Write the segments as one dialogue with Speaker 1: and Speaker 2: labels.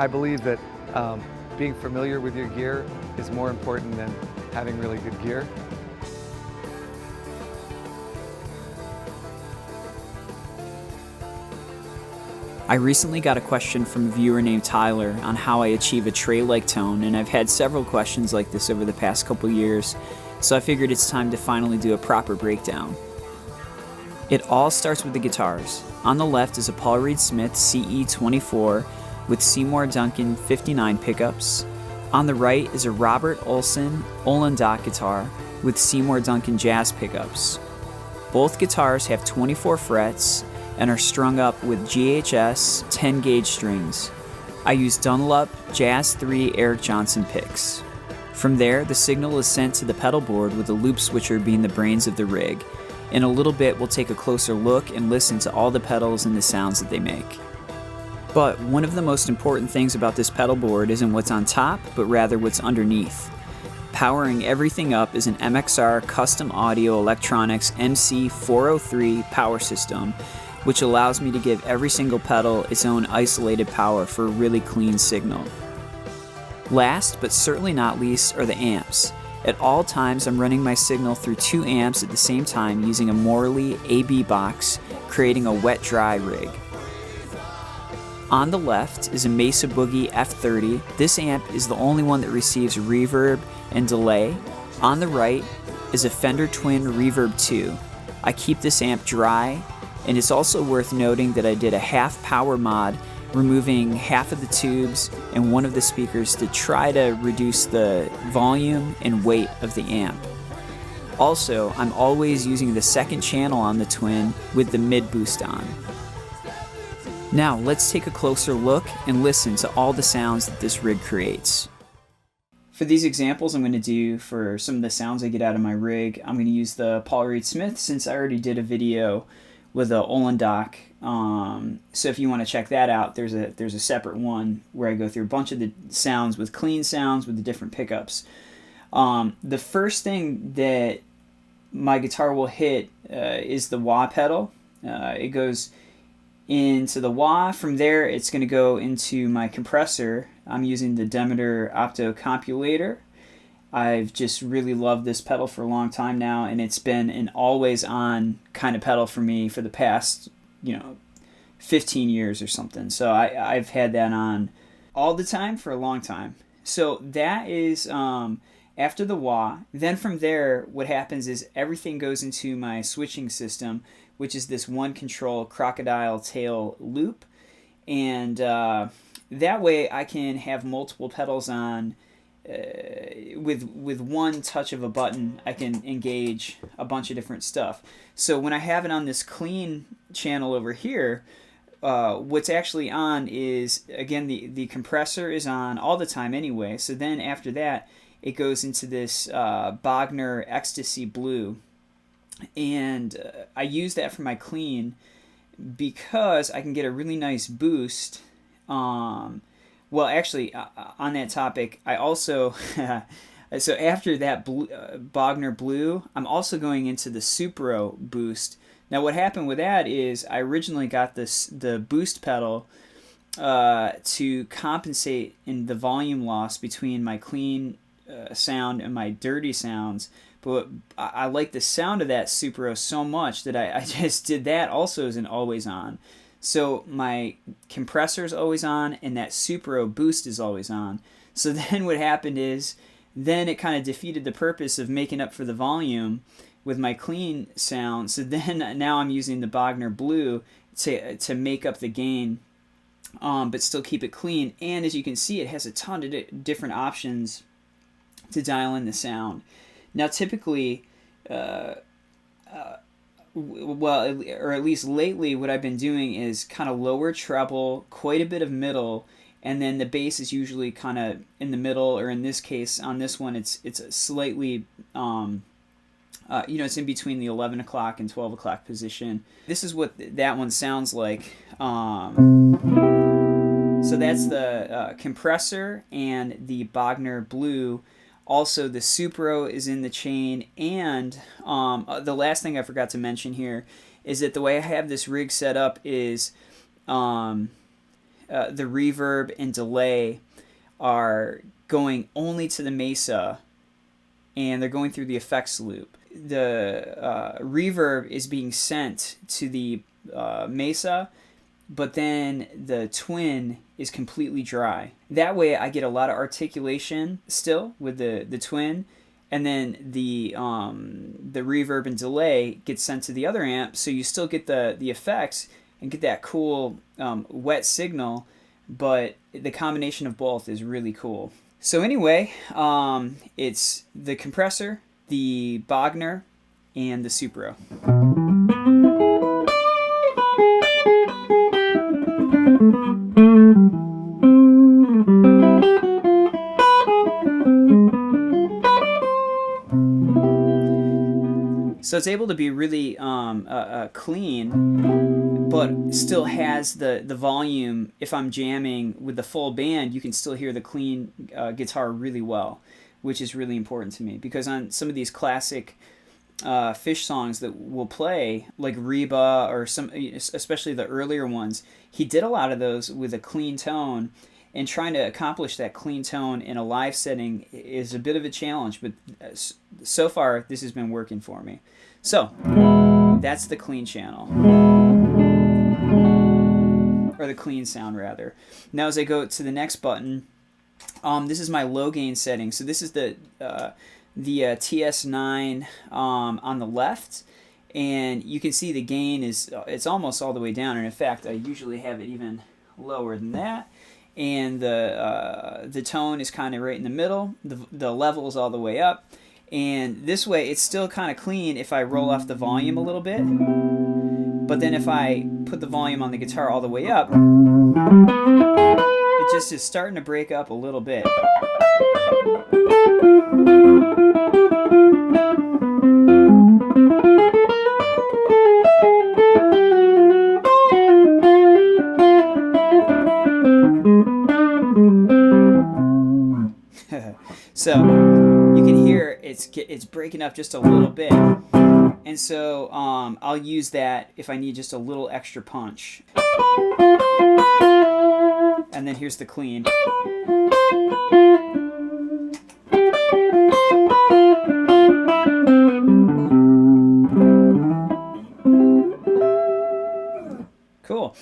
Speaker 1: I believe that being familiar with your gear is more important than having really good gear.
Speaker 2: I recently got a question from a viewer named Tyler on how I achieve a tray-like tone, and I've had several questions like this over the past couple years, so I figured it's time to finally do a proper breakdown. It all starts with the guitars. On the left is a Paul Reed Smith CE24 with Seymour Duncan 59 pickups. On the right is a Robert Olson Olendock guitar with Seymour Duncan jazz pickups. Both guitars have 24 frets and are strung up with GHS 10 gauge strings. I use Dunlop Jazz 3 Eric Johnson picks. From there, the signal is sent to the pedal board with the loop switcher being the brains of the rig. In a little bit, we'll take a closer look and listen to all the pedals and the sounds that they make. But one of the most important things about this pedal board isn't what's on top, but rather what's underneath. Powering everything up is an MXR Custom Audio Electronics MC403 power system, which allows me to give every single pedal its own isolated power for a really clean signal. Last, but certainly not least, are the amps. At all times, I'm running my signal through 2 amps at the same time using a Morley AB box, creating a wet-dry rig. On the left is a Mesa Boogie F30. This amp is the only one that receives reverb and delay. On the right is a Fender Twin Reverb 2. I keep this amp dry, and it's also worth noting that I did a half power mod, removing half of the tubes and one of the speakers to try to reduce the volume and weight of the amp. Also, I'm always using the second channel on the Twin with the mid boost on. Now let's take a closer look and listen to all the sounds that this rig creates. For these examples I'm going to do for some of the sounds I get out of my rig, I'm going to use the Paul Reed Smith since I already did a video with a Olendock. So if you want to check that out, there's a separate one where I go through a bunch of the sounds with clean sounds with the different pickups. The first thing that my guitar will hit is the wah pedal. It goes into the wah. From there, it's going to go into my compressor. I'm using the Demeter Opto Compulator. I've just really loved this pedal for a long time now, and it's been an always-on kind of pedal for me for the past, 15 years or something. So I've had that on all the time for a long time. So that is after the wah. Then from there, what happens is everything goes into my switching system, which is this one control crocodile tail loop. And that way I can have multiple pedals on. With one touch of a button, I can engage a bunch of different stuff. So when I have it on this clean channel over here, what's actually on is, again, the compressor is on all the time anyway. So then after that, it goes into this Bogner Ecstasy Blue. And I use that for my clean because I can get a really nice boost. Well, actually, on that topic, I also, so after that Bogner Blue, I'm also going into the Supro boost. Now, what happened with that is I originally got the boost pedal to compensate in the volume loss between my clean sound and my dirty sounds. But I like the sound of that Supro so much that I just did that also as an always on. So my compressor is always on, and that Supro boost is always on. So then what happened is, then it kind of defeated the purpose of making up for the volume with my clean sound. So then now I'm using the Bogner Blue to make up the gain, but still keep it clean. And as you can see, it has a ton of different options to dial in the sound. Now typically, well, or at least lately, what I've been doing is kind of lower treble, quite a bit of middle, and then the bass is usually kind of in the middle, or in this case, on this one, it's slightly, it's in between the 11 o'clock and 12 o'clock position. This is what that one sounds like. So that's the compressor and the Bogner Blue. Also, the Supro is in the chain, and the last thing I forgot to mention here is that the way I have this rig set up is the reverb and delay are going only to the mesa, and they're going through the effects loop. The reverb is being sent to the mesa, but then the twin is completely dry. That way I get a lot of articulation still with the twin, and then the reverb and delay gets sent to the other amp, so you still get the effects and get that cool wet signal, but the combination of both is really cool. So anyway, it's the compressor, the Bogner, and the Supro. So it's able to be really clean, but still has the volume. If I'm jamming with the full band, you can still hear the clean guitar really well, which is really important to me, because on some of these classic Phish songs that we'll play, like Reba or some, especially the earlier ones, he did a lot of those with a clean tone, and trying to accomplish that clean tone in a live setting is a bit of a challenge, but so far this has been working for me. So that's the clean channel, or the clean sound rather. Now as I go to the next button, this is my low gain setting. So this is the TS9 on the left, and you can see the gain it's almost all the way down, and in fact I usually have it even lower than that, and the tone is kind of right in the middle, the level is all the way up, and this way it's still kind of clean if I roll off the volume a little bit, but then if I put the volume on the guitar all the way up, it just is starting to break up a little bit. So you can hear it's breaking up just a little bit, and so I'll use that if I need just a little extra punch. And then here's the clean. Cool.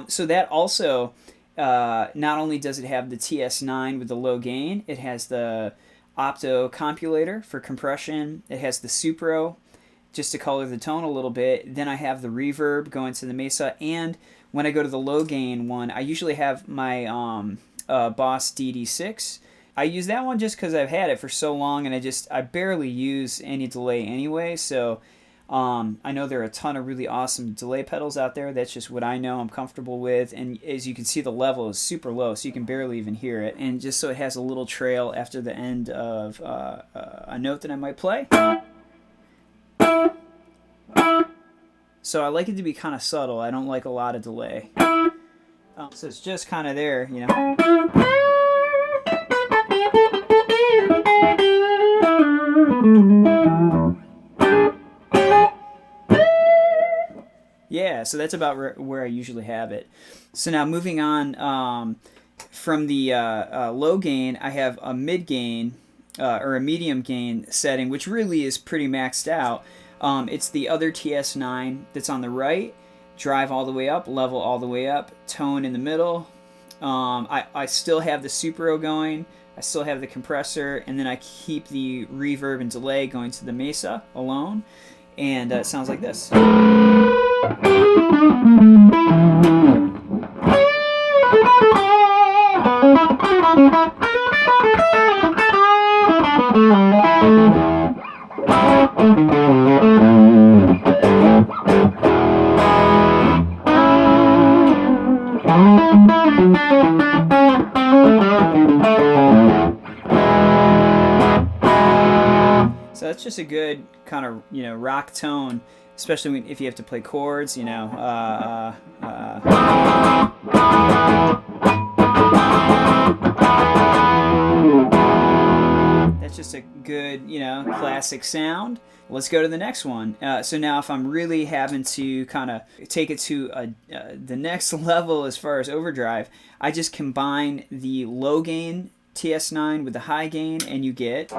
Speaker 2: So that also, not only does it have the TS9 with the low gain, it has the opto compulator for compression, it has the Supro just to color the tone a little bit, then I have the reverb going to the mesa, and when I go to the low gain one, I usually have my Boss DD6. I use that one just because I've had it for so long, and I barely use any delay anyway, so I know there are a ton of really awesome delay pedals out there. That's just what I know I'm comfortable with, and as you can see, the level is super low, so you can barely even hear it, and just so it has a little trail after the end of a note that I might play. So I like it to be kind of subtle. I don't like a lot of delay. So it's just kind of there, you know. Yeah, so that's about where I usually have it. So now moving on from the low gain, I have a mid gain or a medium gain setting, which really is pretty maxed out. It's the other TS9 that's on the right, drive all the way up, level all the way up, tone in the middle. I still have the Supro going, I still have the compressor, and then I keep the reverb and delay going to the mesa alone, and it sounds like this. So that's just a good kind of, you know, rock tone, especially if you have to play chords, you know. That's just a good, you know, classic sound. Let's go to the next one. So now if I'm really having to kind of take it to the next level as far as overdrive, I just combine the low gain TS9 with the high gain, and you get...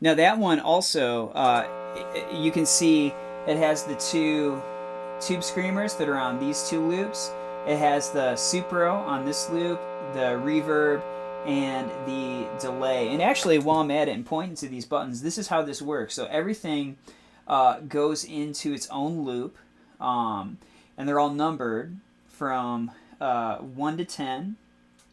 Speaker 2: Now that one also, you can see it has the two tube screamers that are on these two loops. It has the Supro on this loop, the reverb, and the delay. And actually, while I'm at it and pointing to these buttons, this is how this works. So everything goes into its own loop, and they're all numbered from 1 to 10.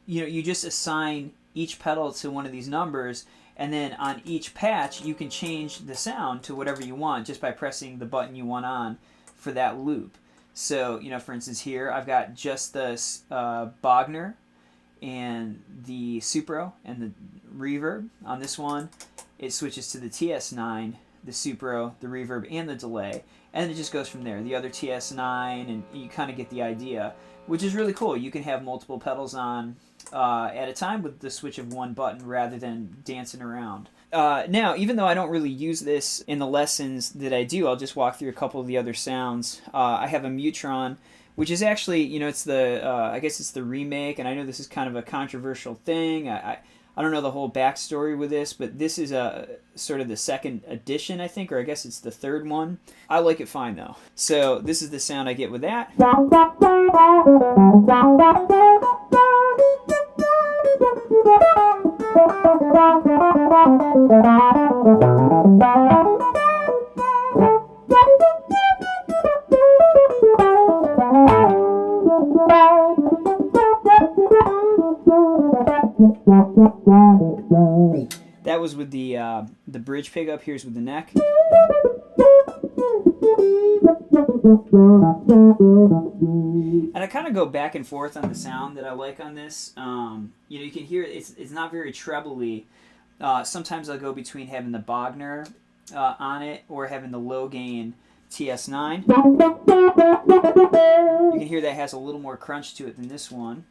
Speaker 2: You know, you just assign each pedal to one of these numbers, and then on each patch, you can change the sound to whatever you want just by pressing the button you want on for that loop. So, you know, for instance, here I've got just the Bogner and the Supro and the reverb. On this one, it switches to the TS9, the Supro, the reverb, and the delay. And it just goes from there. The other TS9, and you kind of get the idea, which is really cool. You can have multiple pedals on at a time with the switch of one button rather than dancing around. Now, even though I don't really use this in the lessons that I do, I'll just walk through a couple of the other sounds. I have a Mutron, which is actually, you know, it's the, I guess it's the remake, and I know this is kind of a controversial thing. I don't know the whole backstory with this, but this is a sort of the second edition, I think, or I guess it's the third one. I like it fine, though. So this is the sound I get with that. That was with the bridge pickup. Here's with the neck. And I kind of go back and forth on the sound that I like on this. You know, you can hear it's not very trebly. Sometimes I'll go between having the Bogner on it or having the low gain TS9. You can hear that has a little more crunch to it than this one.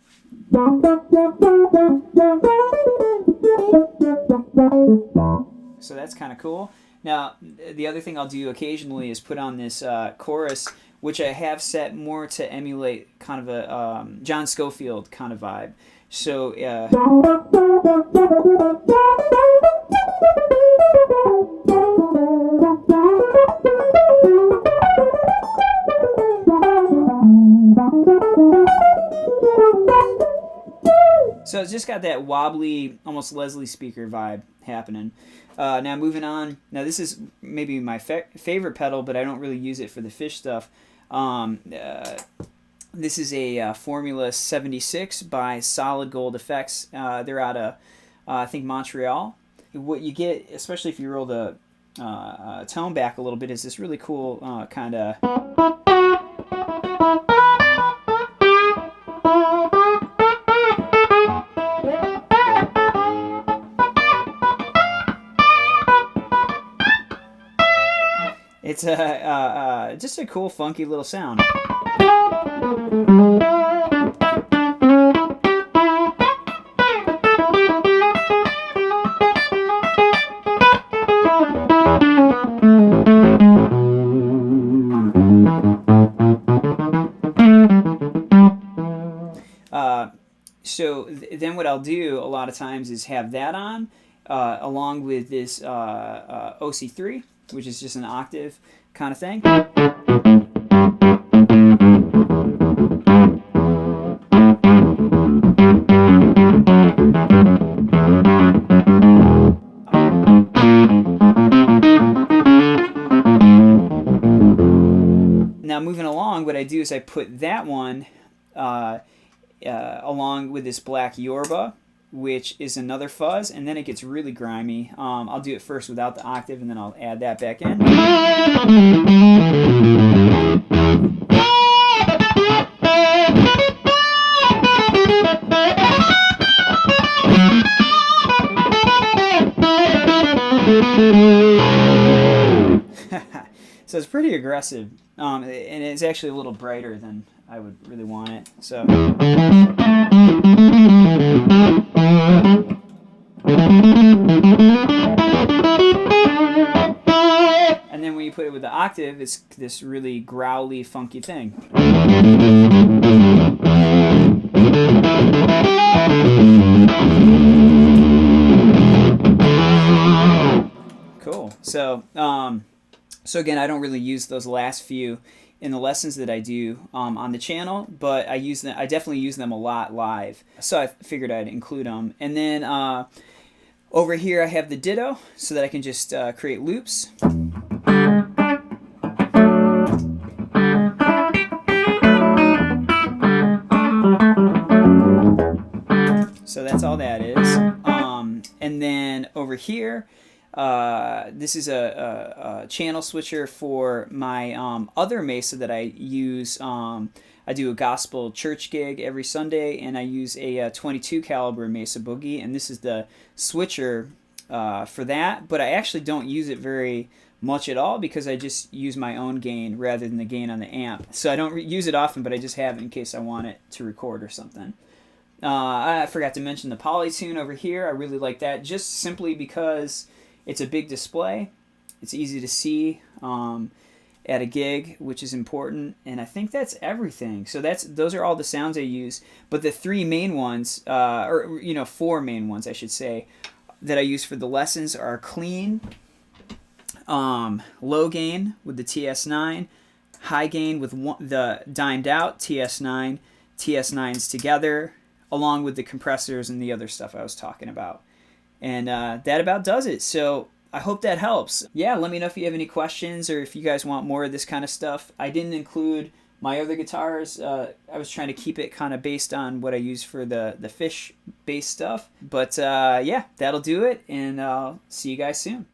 Speaker 2: So that's kind of cool. Now, the other thing I'll do occasionally is put on this chorus, which I have set more to emulate kind of a John Scofield kind of vibe. So, so it's just got that wobbly, almost Leslie speaker vibe happening. Now moving on. Now this is maybe my favorite pedal, but I don't really use it for the Phish stuff. This is a Formula 76 by Solid Gold Effects. They're out of, I think, Montreal. What you get, especially if you roll the tone back a little bit, is this really cool kind of... It's just a cool, funky little sound. So then what I'll do a lot of times is have that on along with this OC3, which is just an octave kind of thing. do is I put that one along with this black Yorba, which is another fuzz, and then it gets really grimy. I'll do it first without the octave, and then I'll add that back in. So it's pretty aggressive, and it's actually a little brighter than I would really want it. So. And then when you put it with the octave, it's this really growly, funky thing. Cool. So, so again, I don't really use those last few in the lessons that I do on the channel, but I use them. I definitely use them a lot live. So I figured I'd include them. And then over here I have the ditto, so that I can just create loops. So that's all that is. And then over here, this is a channel switcher for my other Mesa that I use. I do a gospel church gig every Sunday, and I use a 22 caliber Mesa Boogie, and this is the switcher for that. But I actually don't use it very much at all because I just use my own gain rather than the gain on the amp. So I don't use it often, but I just have it in case I want it to record or something. I forgot to mention the Polytune over here. I really like that just simply because it's a big display. It's easy to see at a gig, which is important. And I think that's everything. So those are all the sounds I use. But the three main ones, or four main ones, I should say, that I use for the lessons are clean, low gain with the TS9, high gain with the dimed out TS9, TS9s together, along with the compressors and the other stuff I was talking about. And that about does it. So I hope that helps. Yeah, let me know if you have any questions or if you guys want more of this kind of stuff. I didn't include my other guitars. I was trying to keep it kind of based on what I use for the Phish bass stuff. But yeah, that'll do it, and I'll see you guys soon.